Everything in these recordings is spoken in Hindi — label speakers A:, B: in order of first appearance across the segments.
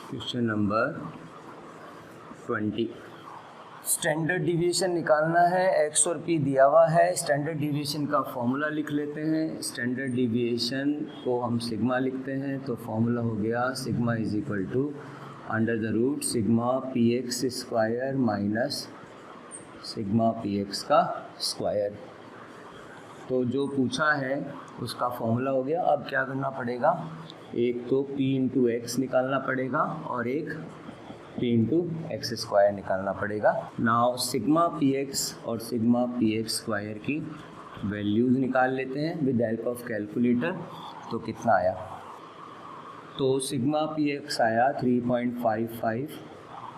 A: Question number 20। स्टैंडर्ड डिविएशन निकालना है। एक्स और पी दिया हुआ है। स्टैंडर्ड डिविएशन का फॉर्मूला लिख लेते हैं। स्टैंडर्ड डिविएशन को हम सिग्मा लिखते हैं, तो फॉर्मूला हो गया sigma is equal to under the root sigma P X square minus sigma P X का स्क्वायर। तो जो पूछा है उसका फॉर्मूला हो गया। अब क्या करना पड़ेगा, एक तो p इंटू एक्स निकालना पड़ेगा और एक p इंटू एक्स स्क्वायर निकालना पड़ेगा। नाउ सिग्मा पी एक्स और सिग्मा पी एक्स स्क्वायर की वैल्यूज़ निकाल लेते हैं विद हेल्प ऑफ कैलकुलेटर। तो कितना आया, तो सिग्मा पी एक्स आया 3.55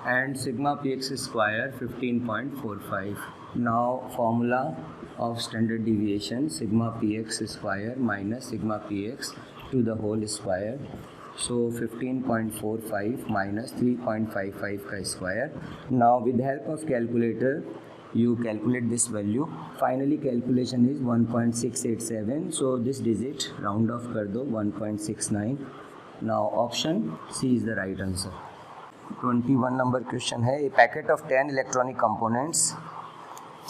A: and sigma P X square 15.45। Now formula of standard deviation sigma px square minus sigma px to the whole square, so 15.45 minus 3.55 का square. Now with help of calculator you calculate this value. Finally calculation is 1.687, so this digit round off कर दो 1.69. Now option C is the right answer. 21 number question है। A packet of 10 electronic components,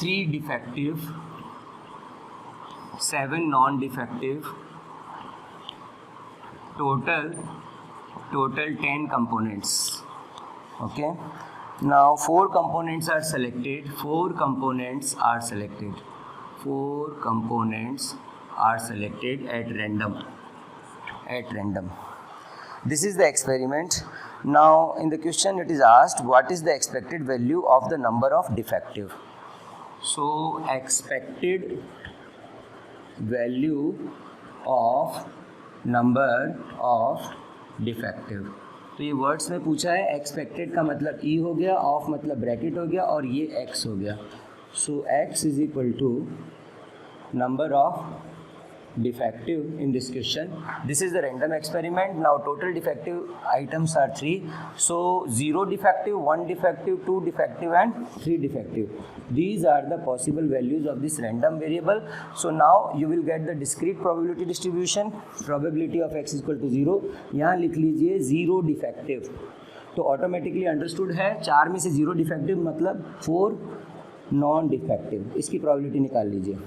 A: 3 defective, 7 non-defective, total 10 components. Okay, now 4 components are selected. 4 components are selected at random. This is the experiment. Now in the question it is asked what is the expected value of the number of defective. So expected value of number of defective. तो ये वर्ड्स में पूछा है। एक्सपेक्टेड का मतलब ई हो गया, ऑफ मतलब ब्रैकेट हो गया और ये एक्स हो गया। So X is equal to number of defective in this question. This is the random experiment. Now total defective items are 3. So 0 defective, 1 defective, 2 defective and 3 defective. These are the possible values of this random variable. So now you will get the discrete probability distribution. Probability of x is equal to 0. यहाँ लिख लीजिए 0 defective. तो ऑटोमेटिकली अंडरस्टूड है 4 में से 0 डिफेक्टिव मतलब 4 नॉन डिफेक्टिव। इसकी प्रोबेबिलिटी निकाल लीजिए।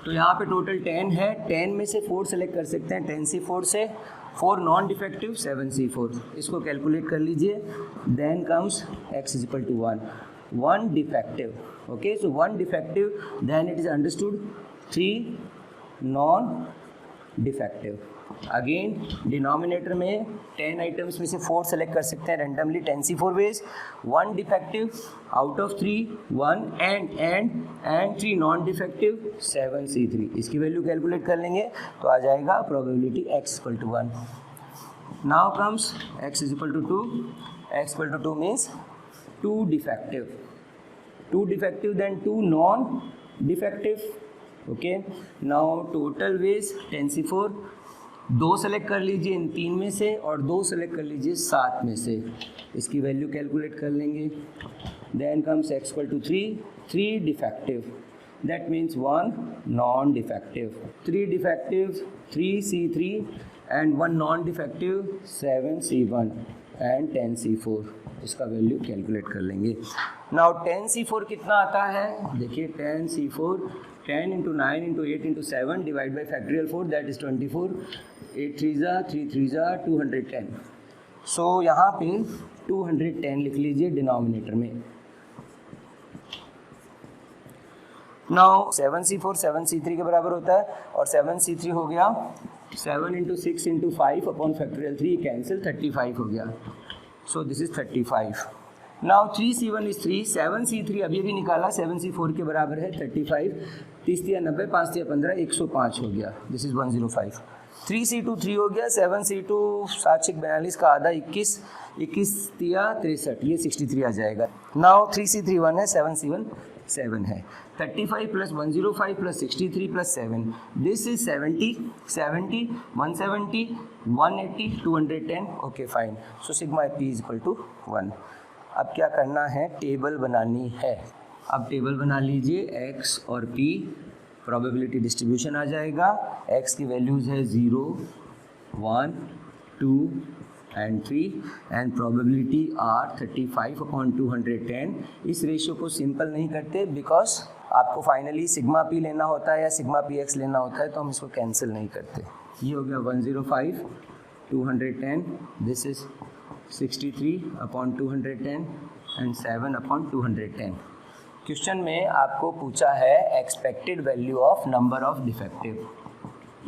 A: तो यहाँ पे टोटल 10 है। 10 में से 4 सेलेक्ट कर सकते हैं। 10C4 से 4 नॉन डिफेक्टिव 7C4। इसको कैलकुलेट कर लीजिए। Then comes x is equal to 1 defective. Okay, so 1 defective, then it is understood 3 non defective. Again denominator में 10 आइटम्स में से 4 सेलेक्ट कर सकते हैं randomly 10C4 ways. 1 defective out of 3 1 and 3 non defective 7C3। इसकी वैल्यू कैलकुलेट कर लेंगे तो आ जाएगा probability x equal to 1। Now comes x is equal to 2। x equal to 2 means 2 defective then 2 non defective. Okay, now total ways 10C4। 2 select कर लीजिए इन 3 में से और 2 सेलेक्ट कर लीजिए 7 में से। इसकी वैल्यू कैलकुलेट कर लेंगे। Then comes x equal to 3 defective, that means 1 non defective. 3 defective 3C3 and 1 non defective 7C1 and 10C4। इसका वैल्यू कैलकुलेट कर लेंगे। नाउ 10C4 कितना आता है, देखिए 10C4 10 into 9 into 8 into 7 divide by factorial 4 that is 24। 8 3 3 3 210। सो यहाँ पे 210 लिख लीजिए डिनोमिनेटर में। नाउ 7C4 7C3 के बराबर होता है और 7C3 हो गया 7 into 6 into 5 upon factorial 3 cancel 35 हो गया। So this is 35। Now 3C1 is 3, 7C3 अभी भी निकाला 7C4 के बराबर है 35। 30 या 90, 5 या 15, 105 हो गया। This is 105। 3C2 3 हो गया, 7C2 7 42 का आधा 21, 21 या 63, ये 63 आ जाएगा। नाउ 3C3 1 है, 7C1 7 है। 35 plus 105 plus 63 plus 7, this is 70 170 180 210। Okay fine. So sigma P is equal to 1। अब क्या करना है, टेबल बनानी है। अब टेबल बना लीजिए। x और p प्रोबेबिलिटी डिस्ट्रीब्यूशन आ जाएगा। x की वैल्यूज़ है 0 1 2 and 3 and probability are 35/210. इस रेशियो को सिंपल नहीं करते बिकॉज आपको फाइनली सिग्मा पी लेना होता है या सिग्मा पी एक्स लेना होता है, तो हम इसको कैंसिल नहीं करते. ये हो गया 105/210. This is 63/210 and 7/210. क्वेश्चन में आपको पूछा है expected value of number of defective.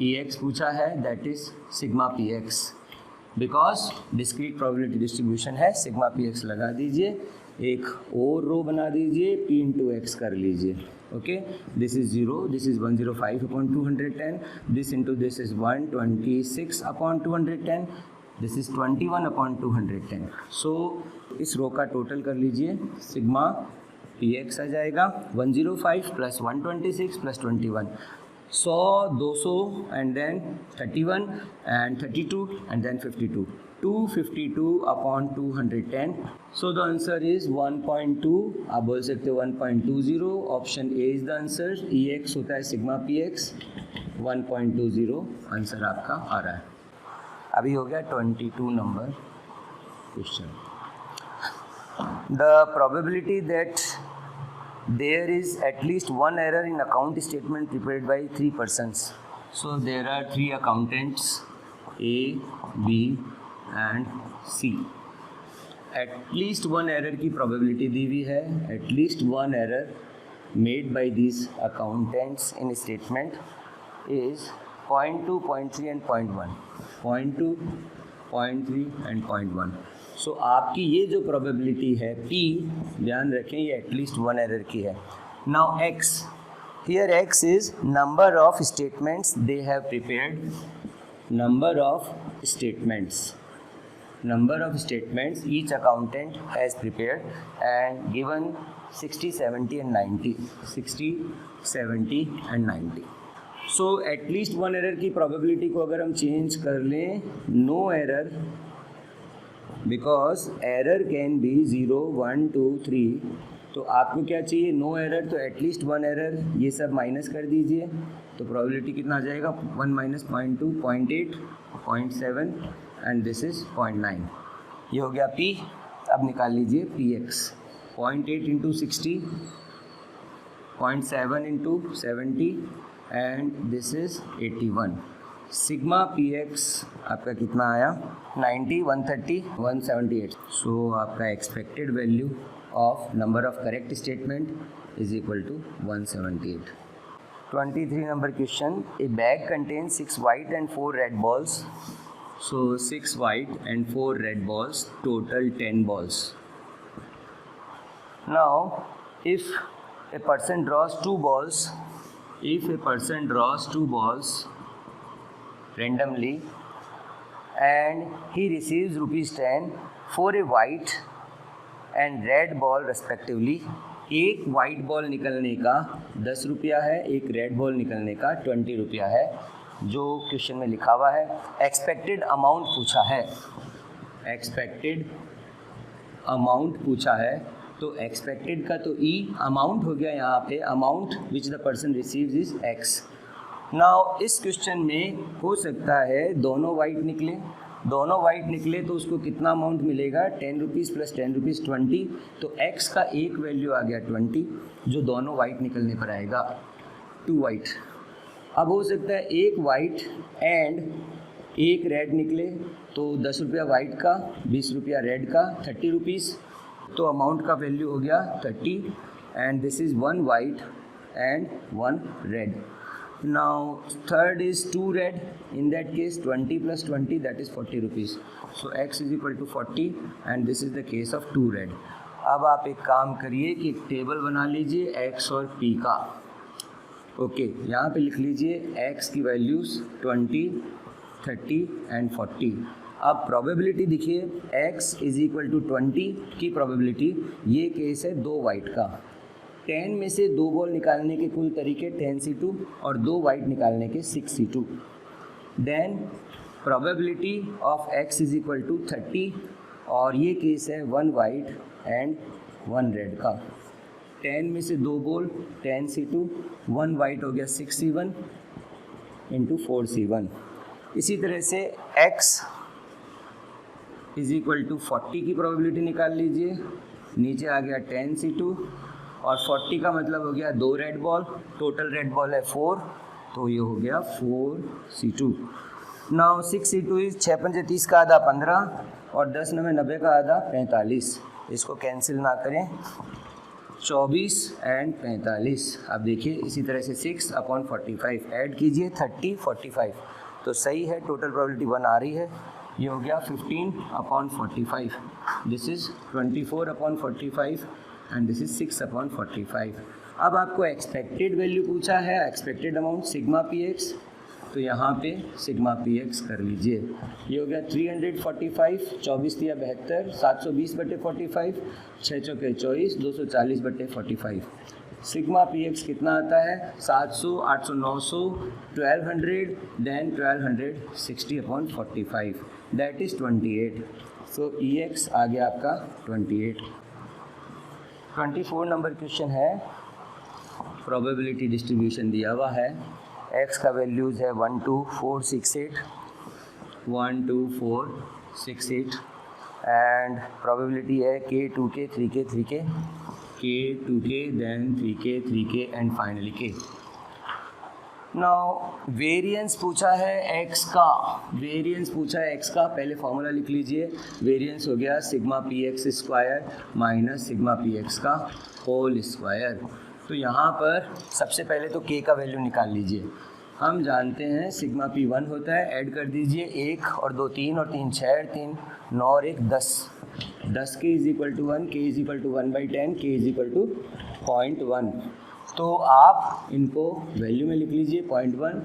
A: E x पूछा है, that is sigma P x. Because discrete probability distribution है, सिग्मा पी एक्स लगा दीजिए, एक और रो बना दीजिए, पी इंटू एक्स कर लीजिए. Okay, this is 0, this is 105/210, this into this is 126/210, this is 21/210. सो इस रो का टोटल कर लीजिए, सिग्मा पी एक्स आ जाएगा 105 + 126 + 21, 100, 200 and then 31 and 32 and then 52, 252/210. So the answer is 1.2. आप बोल सकते हो 1.20. Option A is the answer. E X होता है सिग्मा पी एक्स, 1.20 आंसर आपका आ रहा है. अभी हो गया 22 number question. The probability that there is at least one error in account statement prepared by 3 persons. So there are 3 accountants, A, B and C. At least one error की probability दी हुई है. At least one error made by these accountants in statement is 0.2, 0.3 and 0.1. 0.2, 0.3 and 0.1. सो आपकी ये जो प्रोबेबिलिटी है P, ध्यान रखें ये एटलीस्ट वन एरर की है. Now X, here X is number of statements they have prepared. Number of statements each accountant has prepared and given 60, 70 and 90. 60, 70 and 90. So at least one error की प्रोबेबिलिटी को अगर हम चेंज कर लें, no error, because error can be 0, 1, 2, 3. तो आपको क्या चाहिए, नो एरर, तो एटलीस्ट वन एरर. ये सब माइनस कर दीजिए, तो प्रोबेबिलिटी कितना आ जाएगा, 1 - 0.2, 0.8, 0.7 एंड दिस इज 0.9. ये हो गया P. अब निकाल लीजिए P X. 0.8 × 60, 0.7 × 70 and this is 81. Sigma P X आपका कितना आया, 90, 130, 178. सो आपका expected value of number of correct statement is equal to 178. 23 number question. A bag contains 6 white and 4 red balls. So 6 white and 4 red balls, total 10 balls. Now if a person draws 2 balls randomly and he receives ₹10 for a white and red ball respectively. एक वाइट बॉल निकलने का 10 रुपया है, एक रेड बॉल निकलने का 20 रुपया है, जो क्वेश्चन में लिखा हुआ है. एक्सपेक्टेड अमाउंट पूछा है, तो एक्सपेक्टेड का तो ई, अमाउंट हो गया यहाँ पे, amount which the person receives is x. Now इस क्वेश्चन में हो सकता है दोनों वाइट निकले तो उसको कितना अमाउंट मिलेगा, 10 रुपीज़ + 10 रुपीज़ 20. तो x का एक वैल्यू आ गया 20, जो दोनों वाइट निकलने पर आएगा 2 वाइट. अब हो सकता है एक वाइट एंड एक रेड निकले, तो 10 रुपया वाइट का, 20 रुपया रेड का, 30 रुपीज़. तो अमाउंट का वैल्यू हो गया 30 and this is 1 white and 1 red. Now third is 2 red. In that case 20 + 20, that is 40 rupees. So x is equal to 40 and this is the case of 2 red. अब आप एक काम करिए कि एक टेबल बना लीजिए x और p का. ओके, यहाँ पे लिख लीजिए x की वैल्यूज़ 20, 30 एंड 40. अब प्रोबेबिलिटी देखिए, x इज इक्वल टू 20 की प्रोबेबिलिटी, ये केस है 2 वाइट का. 10 में से 2 बॉल निकालने के कुल तरीके 10c2 और 2 वाइट निकालने के 6c2. Then probability of x is equal to 30 और ये केस है 1 वाइट एंड 1 रेड का. 10 में से 2 बॉल 10c2, 1 वाइट हो गया 6c1 × 4c1. इसी तरह से x इज इक्वल टू 40 की प्रोबेबिलिटी निकाल लीजिए, नीचे आ गया 10C2 और 40 का मतलब हो गया 2 red ball, total red ball है 4, तो ये हो गया 4C2। नाउ 6C2 इज 6 पंजे 30 का आधा 15 और 10 9 90 का आधा 45, इसको कैंसिल ना करें, 24 एंड 45। अब देखिए इसी तरह से 6/45 ऐड कीजिए 30 45, तो सही है, टोटल प्रोबेबिलिटी 1 आ रही है। ये हो गया 15/45, this is 24/45 and this is 6/45। अब आपको एक्सपेक्टेड वैल्यू पूछा है, expected amount sigma P x, तो यहाँ पे सिग्मा पी एक्स कर लीजिए। ये हो गया 345, 24 दिया 72, 720/45, 6 चौके 24, 240/45। सिग्मा पी एक्स कितना आता है? 700, 800, 900, 1200, then 1260/45, that is 28। So E X आ गया आपका 28। 24 नंबर क्वेश्चन है, प्रोबेबिलिटी डिस्ट्रीब्यूशन दिया हुआ है, x का वैल्यूज़ है 1 2 4 6 8, 1 2 4 6 8 एंड प्रोबेबिलिटी है k 2k 3k 3k, k 2k then 3k 3k and finally k। Now variance पूछा है x का, वेरिएंस पूछा है x का, पहले फॉर्मूला लिख लीजिए, वेरिएंस हो गया sigma P X square minus sigma P X का होल स्क्वायर। तो यहाँ पर सबसे पहले तो k का वैल्यू निकाल लीजिए, हम जानते हैं सिग्मा पी 1 होता है, ऐड कर दीजिए 1 और 2 3 और 3 6 और 3 9 और 1 10, 10 k is equal to 1, k is equal to 1/10, k is equal to 0.1। तो आप इनको वैल्यू में लिख लीजिए 0.1,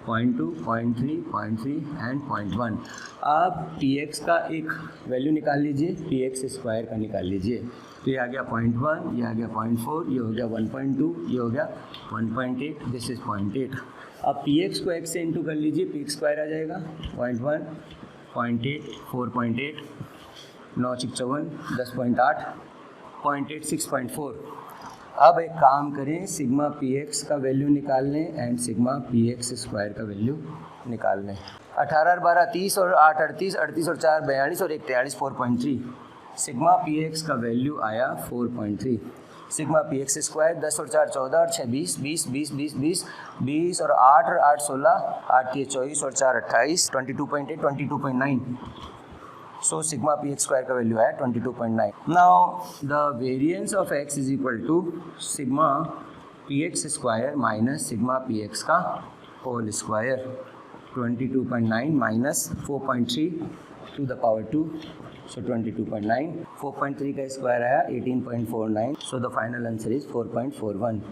A: 0.2, 0.3, 0.3 एंड 0.1। आप पी एक्स का एक वैल्यू निकाल लीजिए, पी एक्स स्क्वायर का निकाल लीजिए, तो ये आ गया 0.1, ये आ गया 0.4, ये हो गया 1.2, ये हो गया 1.8, दिस इज़ 0.8। अब पी एक्स को एक्स से इंटू कर लीजिए, पी एक्स स्क्वायर आ जाएगा 0.1, 0.8, 4.8, 9 6 54, 10.8, 0.8 6.4। अब एक काम करें, सिग्मा पी एक्स का वैल्यू निकाल लें and sigma P X square का वैल्यू निकाल लें। 18 और 12 30 और 8 38, 38 और 4 42 और 1 43, 4.3। सिग्मा पी एक्स का वैल्यू आया 4.3। सिग्मा पी एक्स स्क्वायर 10 और 4 14 और 6 20, 20 20 20 20 20 और 8 और 8 16, 8 24 और 4 28, 22.8 22.9। So sigma px square का वैल्यू है 22.9। Now the variance of x is equal to sigma px square minus sigma px का whole square, 22.9 minus 4.3 to the power 2, so 22.9, 4.3 का स्क्वायर आया 18.49, so the final answer is 4.41।